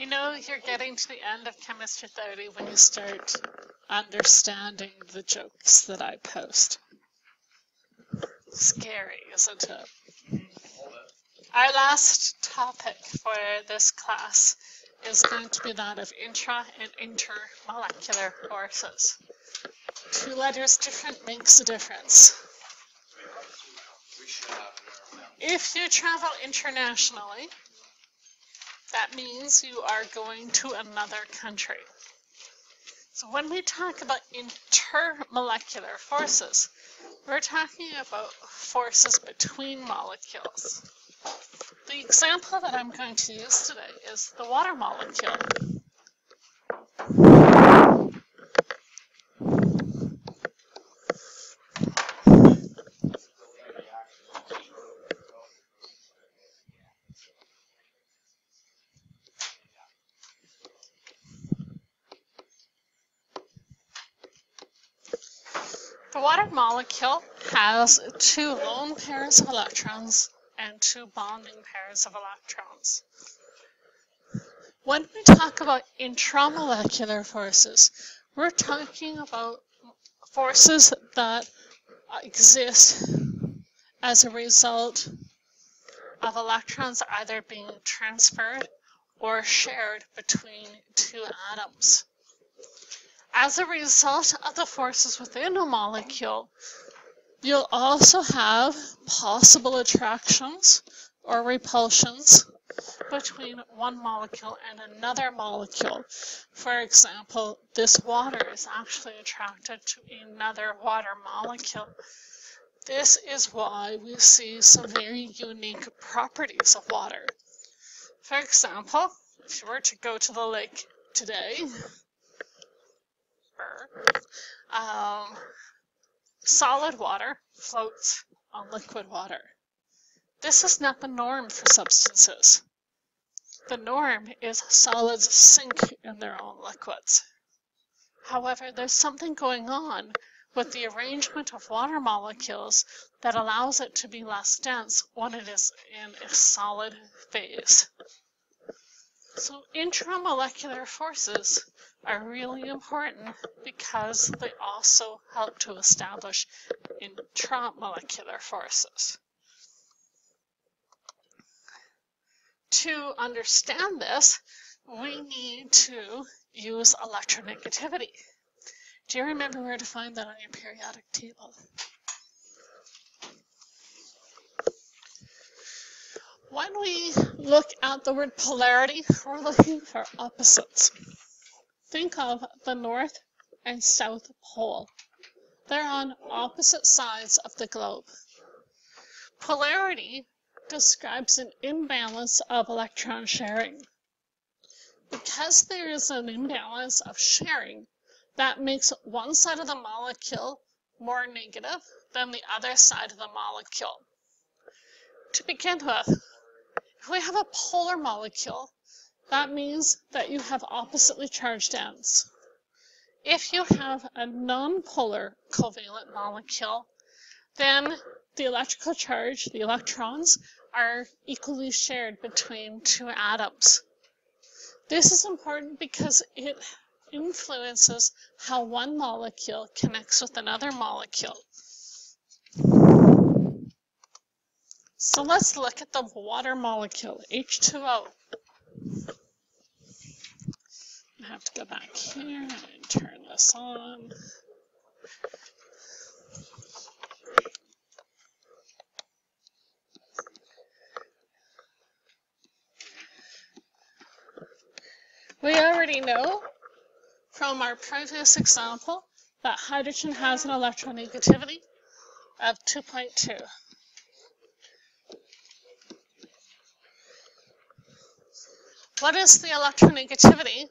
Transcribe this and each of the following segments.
You know you're getting to the end of Chemistry 30 when you start understanding the jokes that I post. Scary, isn't it? Our last topic for this class is going to be that of intra and intermolecular forces. 2 letters different makes a difference. If you travel internationally, that means you are going to another country. So when we talk about intermolecular forces, we're talking about forces between molecules. The example that I'm going to use today is the water molecule. The water molecule has 2 lone pairs of electrons and 2 bonding pairs of electrons. When we talk about intramolecular forces, we're talking about forces that exist as a result of electrons either being transferred or shared between 2 atoms. As a result of the forces within a molecule, you'll also have possible attractions or repulsions between one molecule and another molecule. For example, this water is actually attracted to another water molecule. This is why we see some very unique properties of water. For example, if you were to go to the lake today, solid water floats on liquid water. This is not the norm for substances. The norm is solids sink in their own liquids. However, there's something going on with the arrangement of water molecules that allows it to be less dense when it is in a solid phase. So intramolecular forces are really important because they also help to establish intramolecular forces. To understand this, we need to use electronegativity. Do you remember where to find that on your periodic table? When we look at the word polarity, we're looking for opposites. Think of the North and South Pole. They're on opposite sides of the globe. Polarity describes an imbalance of electron sharing. Because there is an imbalance of sharing, that makes one side of the molecule more negative than the other side of the molecule. To begin with, if we have a polar molecule, that means that you have oppositely charged ends. If you have a nonpolar covalent molecule, then the electrical charge, the electrons, are equally shared between 2 atoms. This is important because it influences how one molecule connects with another molecule. So let's look at the water molecule, H2O. I have to go back here and turn this on. We already know from our previous example that hydrogen has an electronegativity of 2.2. What is the electronegativity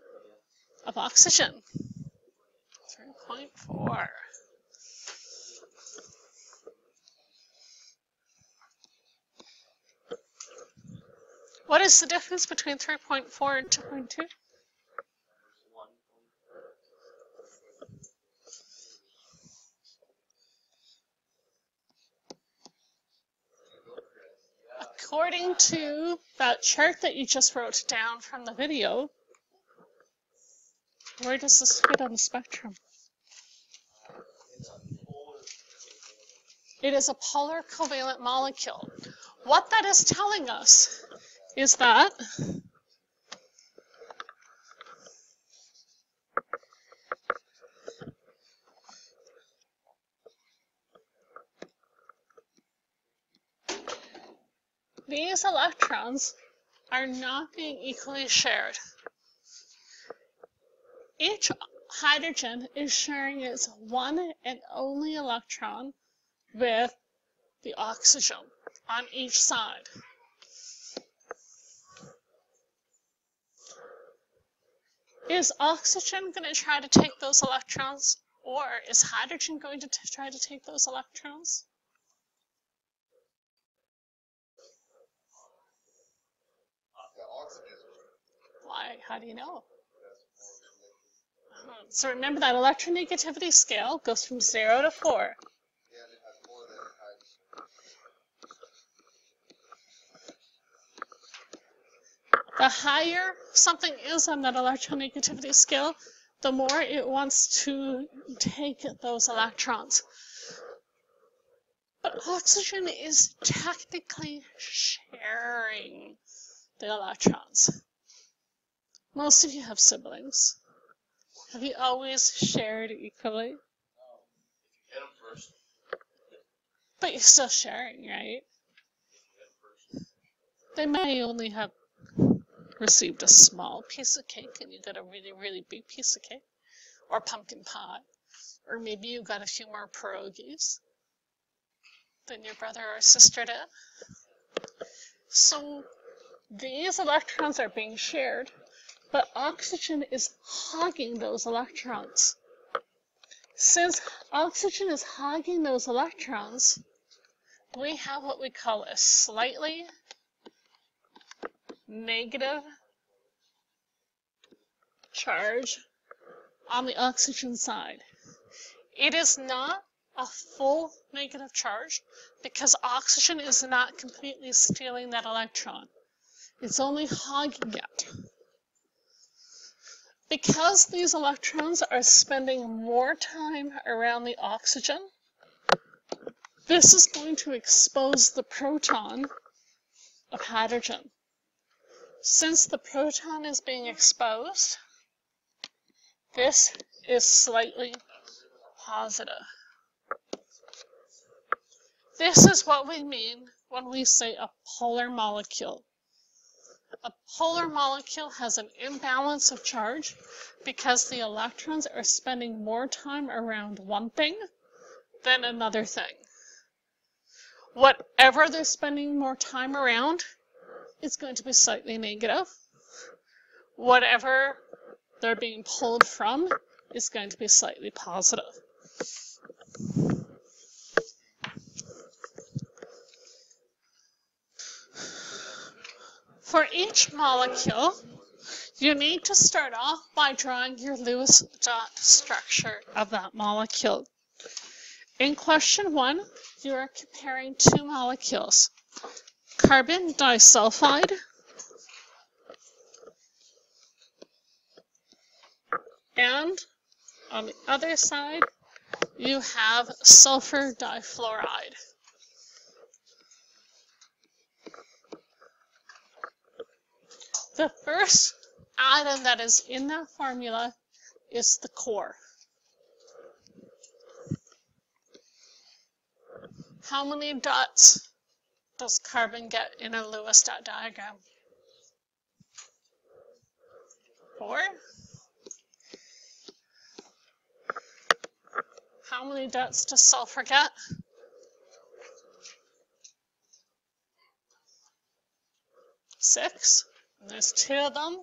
of oxygen? 3.4. What is the difference between 3.4 and 2.2? According to that chart that you just wrote down from the video, Where does this fit on the spectrum? It is a polar covalent molecule. What that is telling us is that these electrons are not being equally shared. Each hydrogen is sharing its one and only electron with the oxygen on each side. Is oxygen going to try to take those electrons, or is hydrogen going to try to take those electrons? Why? How do you know? So remember that electronegativity scale goes from 0 to 4. The higher something is on that electronegativity scale, the more it wants to take those electrons. But oxygen is technically sharing the electrons. Most of you have siblings. Have you always shared equally? No, if you get them first. But you're still sharing, right? They may only have received a small piece of cake and you got a really, really big piece of cake. Or pumpkin pie. Or maybe you got a few more pierogies than your brother or sister did. So these electrons are being shared, but oxygen is hogging those electrons. Since oxygen is hogging those electrons, we have what we call a slightly negative charge on the oxygen side. It is not a full negative charge because oxygen is not completely stealing that electron. It's only hogging it. Because these electrons are spending more time around the oxygen, this is going to expose the proton of hydrogen. Since the proton is being exposed, this is slightly positive. This is what we mean when we say a polar molecule. A polar molecule has an imbalance of charge because the electrons are spending more time around one thing than another thing. Whatever they're spending more time around is going to be slightly negative. Whatever they're being pulled from is going to be slightly positive. For each molecule, you need to start off by drawing your Lewis dot structure of that molecule. In question 1, you are comparing two molecules, carbon disulfide and on the other side, you have sulfur difluoride. The first atom that is in that formula is the core. How many dots does carbon get in a Lewis dot diagram? 4? How many dots does sulfur get? 6. And there's 2 of them.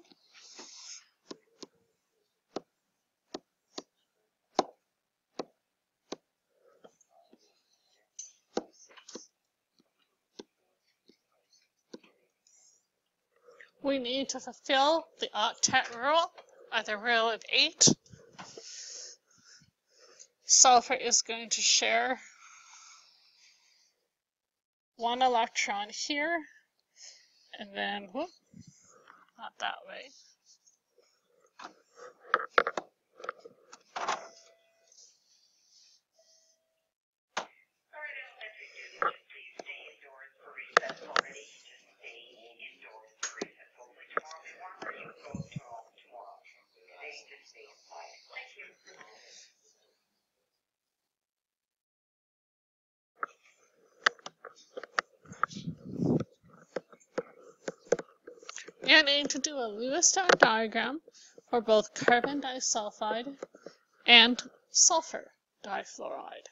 We need to fulfill the octet rule, or the rule of 8. Sulfur is going to share 1 electron here, and then, whoop, not that way. you're going to do a Lewis-Dot diagram for both carbon disulfide and sulfur difluoride.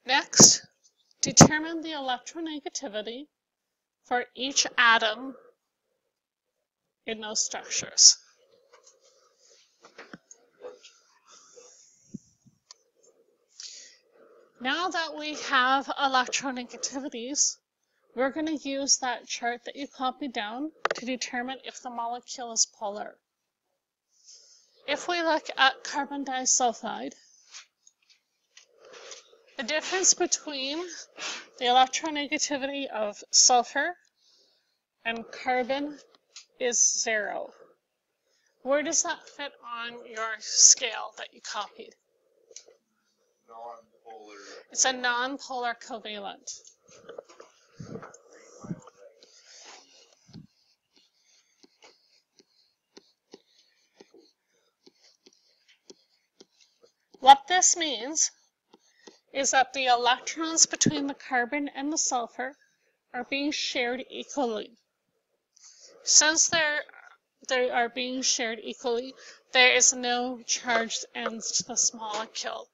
Next, determine the electronegativity for each atom in those structures. Now that we have electronegativities, we're going to use that chart that you copied down to determine if the molecule is polar. If we look at carbon disulfide, the difference between the electronegativity of sulfur and carbon is 0. Where does that fit on your scale that you copied? Non-polar. It's a non-polar covalent. What this means is that the electrons between the carbon and the sulfur are being shared equally. Since they are being shared equally, there is no charged ends to this molecule.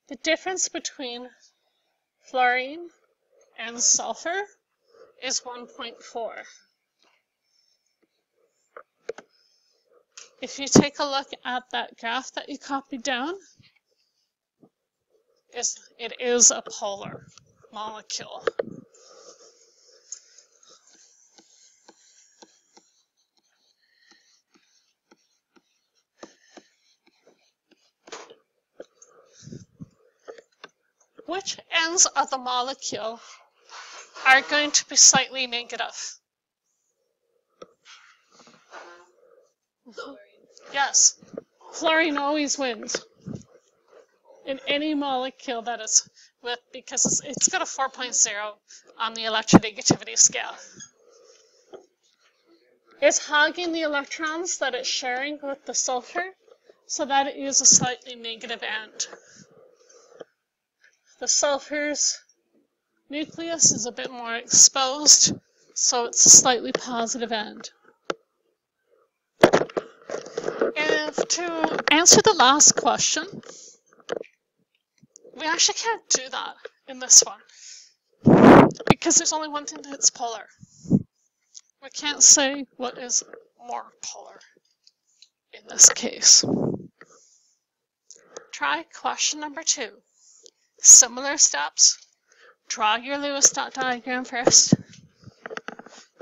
The difference between fluorine and sulfur is 1.4. If you take a look at that graph that you copied down, it is a polar molecule. Which ends of the molecule are going to be slightly negative? Yes, fluorine always wins in any molecule that it's with because it's got a 4.0 on the electronegativity scale. It's hogging the electrons that it's sharing with the sulfur, so that it is a slightly negative end. The sulfur's nucleus is a bit more exposed, so it's a slightly positive end. And to answer the last question, we actually can't do that in this one, because there's only one thing that's polar. We can't say what is more polar in this case. Try question number 2. Similar steps. Draw your Lewis-Dot diagram first.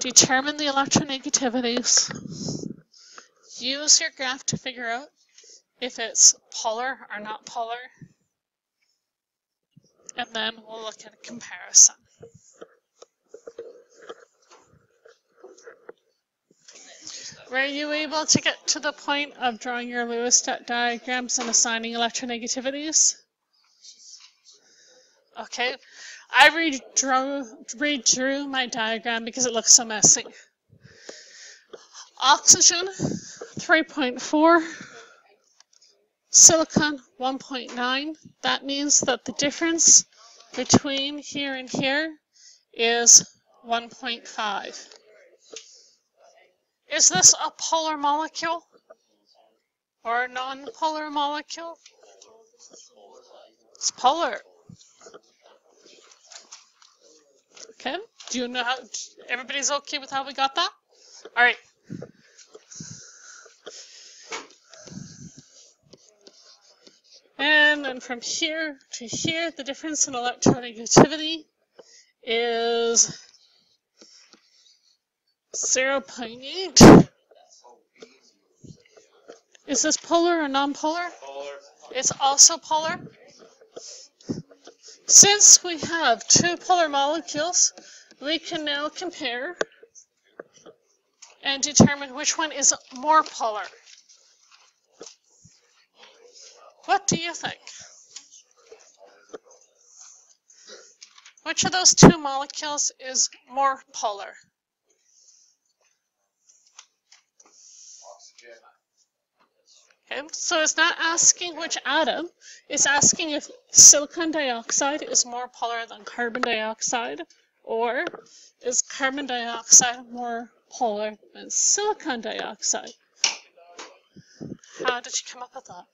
Determine the electronegativities. Use your graph to figure out if it's polar or not polar. And then we'll look at a comparison. Were you able to get to the point of drawing your Lewis-Dot diagrams and assigning electronegativities? Okay, I redrew my diagram because it looks so messy. Oxygen, 3.4. Silicon, 1.9. That means that the difference between here and here is 1.5. Is this a polar molecule or a non-polar molecule? It's polar. Okay, do you know how, everybody's okay with how we got that? All right. And then from here to here, the difference in electronegativity is 0.8. Is this polar or non-polar? Polar. It's also polar. Since we have two polar molecules, we can now compare and determine which one is more polar. What do you think? Which of those two molecules is more polar? Oxygen. Okay, so it's not asking which atom, it's asking if silicon dioxide is more polar than carbon dioxide, or is carbon dioxide more polar than silicon dioxide? How did you come up with that?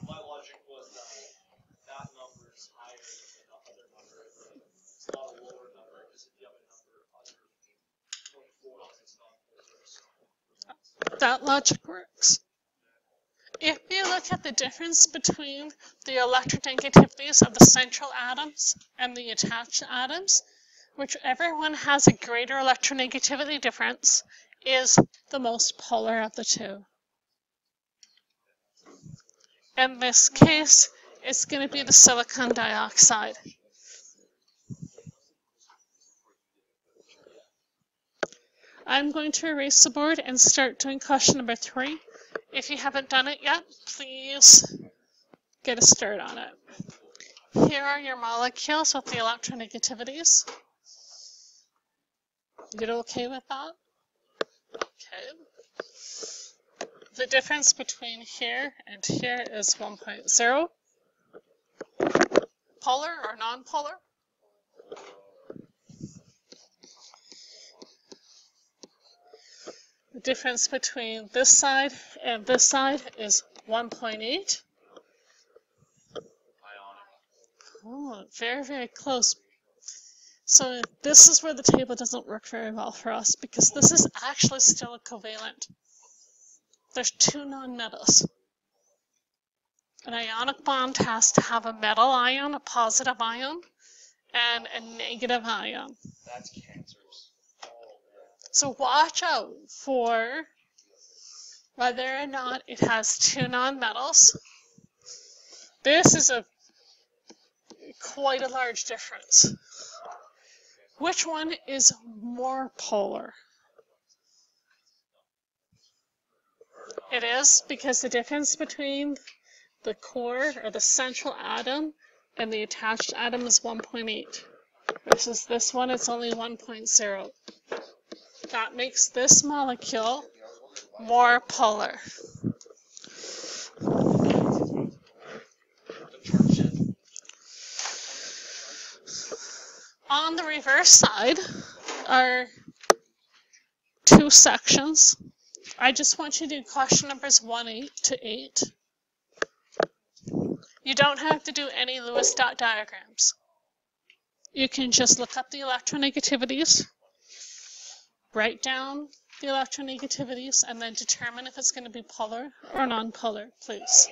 My logic was that number is higher than the other number. It's not a lower number because if you have a number under 24, it's not. That logic works. If you look at the difference between the electronegativities of the central atoms and the attached atoms, whichever one has a greater electronegativity difference is the most polar of the two. In this case, it's going to be the silicon dioxide. I'm going to erase the board and start doing question number 3. If you haven't done it yet, please get a start on it. Here are your molecules with the electronegativities. You okay with that? Okay. The difference between here and here is 1.0. Polar or non-polar? The difference between this side and this side is 1.8. Oh, very, very close. So this is where the table doesn't work very well for us because this is actually still a covalent. There's two nonmetals. An ionic bond has to have a metal ion, a positive ion, and a negative ion. That's cancerous. So watch out for whether or not it has two nonmetals. This is quite a large difference. Which one is more polar? It is, because the difference between the core or the central atom and the attached atom is 1.8 versus this one it's only 1.0. That makes this molecule more polar. On the reverse side are two sections. I just want you to do question numbers 1 to 8. You don't have to do any Lewis dot diagrams. You can just look up the electronegativities, write down the electronegativities, and then determine if it's going to be polar or non-polar, please.